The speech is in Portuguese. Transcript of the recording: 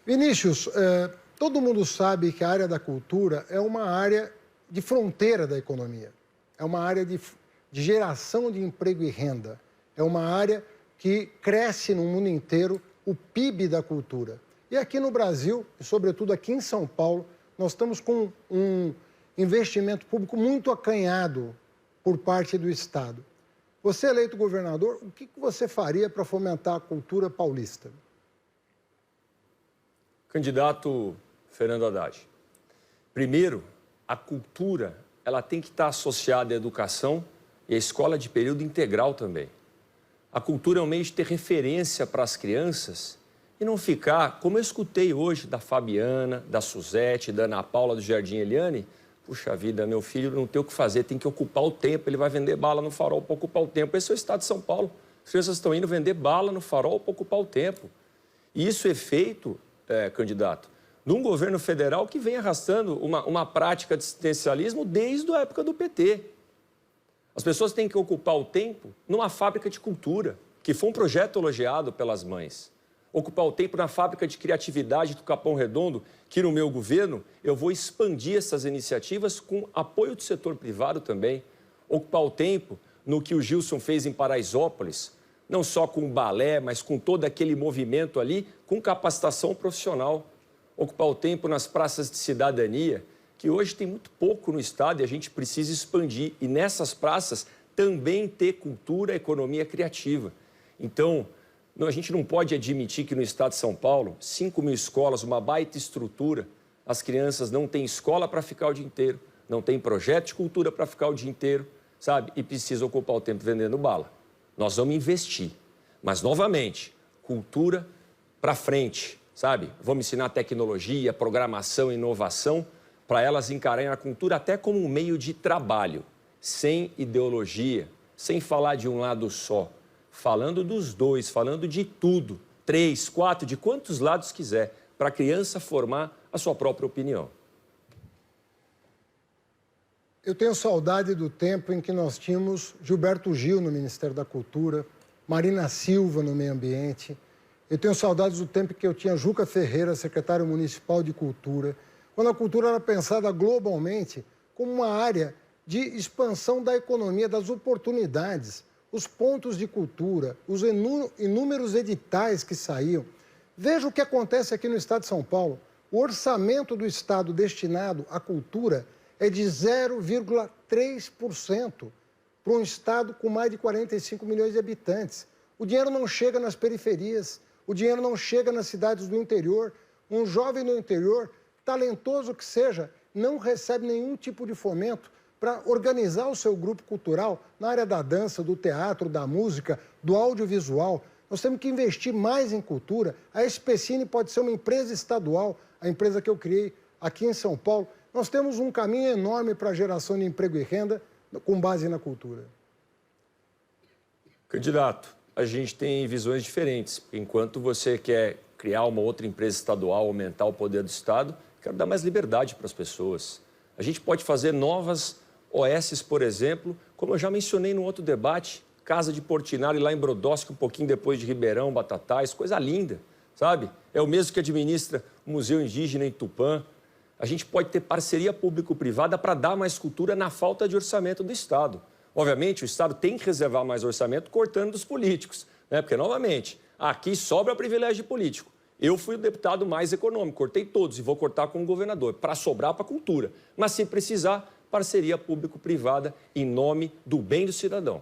Vinícius, todo mundo sabe que a área da cultura é uma área de fronteira da economia. É uma área de geração de emprego e renda. É uma área que cresce no mundo inteiro o PIB da cultura. E aqui no Brasil, e sobretudo aqui em São Paulo, nós estamos com um investimento público muito acanhado por parte do Estado. Você eleito governador, o que você faria para fomentar a cultura paulista? Candidato Fernando Haddad, primeiro, a cultura ela tem que estar associada à educação e à escola de período integral também. A cultura é um meio de ter referência para as crianças e não ficar, como eu escutei hoje da Fabiana, da Suzete, da Ana Paula, do Jardim Eliane, puxa vida, meu filho não tem o que fazer, tem que ocupar o tempo, ele vai vender bala no farol para ocupar o tempo. Esse é o estado de São Paulo. As crianças estão indo vender bala no farol para ocupar o tempo. E isso é feito, candidato, num governo federal que vem arrastando uma prática de assistencialismo desde a época do PT. As pessoas têm que ocupar o tempo numa fábrica de cultura, que foi um projeto elogiado pelas mães. Ocupar o tempo na fábrica de criatividade do Capão Redondo, que no meu governo eu vou expandir essas iniciativas com apoio do setor privado também. Ocupar o tempo no que o Gilson fez em Paraisópolis, não só com o balé, mas com todo aquele movimento ali, com capacitação profissional. Ocupar o tempo nas praças de cidadania, que hoje tem muito pouco no estado e a gente precisa expandir. E nessas praças também ter cultura, economia criativa. Então, a gente não pode admitir que no estado de São Paulo, 5.000 escolas, uma baita estrutura, as crianças não têm escola para ficar o dia inteiro, não têm projeto de cultura para ficar o dia inteiro, sabe? E precisa ocupar o tempo vendendo bala. Nós vamos investir, mas, novamente, cultura para frente, sabe? Vamos ensinar tecnologia, programação, inovação, para elas encararem a cultura até como um meio de trabalho, sem ideologia, sem falar de um lado só, falando dos dois, falando de tudo, 3, 4, de quantos lados quiser, para a criança formar a sua própria opinião. Eu tenho saudade do tempo em que nós tínhamos Gilberto Gil no Ministério da Cultura, Marina Silva no Meio Ambiente. Eu tenho saudades do tempo em que eu tinha Juca Ferreira, secretário municipal de Cultura, quando a cultura era pensada globalmente como uma área de expansão da economia, das oportunidades, os pontos de cultura, os inúmeros editais que saíam. Veja o que acontece aqui no estado de São Paulo. O orçamento do estado destinado à cultura é de 0,3% para um estado com mais de 45 milhões de habitantes. O dinheiro não chega nas periferias, o dinheiro não chega nas cidades do interior. Um jovem do interior, talentoso que seja, não recebe nenhum tipo de fomento para organizar o seu grupo cultural na área da dança, do teatro, da música, do audiovisual. Nós temos que investir mais em cultura. A SPCine pode ser uma empresa estadual, a empresa que eu criei aqui em São Paulo. Nós temos um caminho enorme para a geração de emprego e renda com base na cultura. Candidato, a gente tem visões diferentes. Enquanto você quer criar uma outra empresa estadual, aumentar o poder do Estado, quero dar mais liberdade para as pessoas. A gente pode fazer novas OSs, por exemplo, como eu já mencionei no outro debate, Casa de Portinari lá em Brodowski, um pouquinho depois de Ribeirão, Batatais, coisa linda, sabe? É o mesmo que administra o Museu Indígena em Tupã. A gente pode ter parceria público-privada para dar mais cultura na falta de orçamento do Estado. Obviamente, o Estado tem que reservar mais orçamento cortando dos políticos, né? Porque, novamente, aqui sobra privilégio político. Eu fui o deputado mais econômico, cortei todos e vou cortar como governador, para sobrar para a cultura. Mas, se precisar, parceria público-privada em nome do bem do cidadão.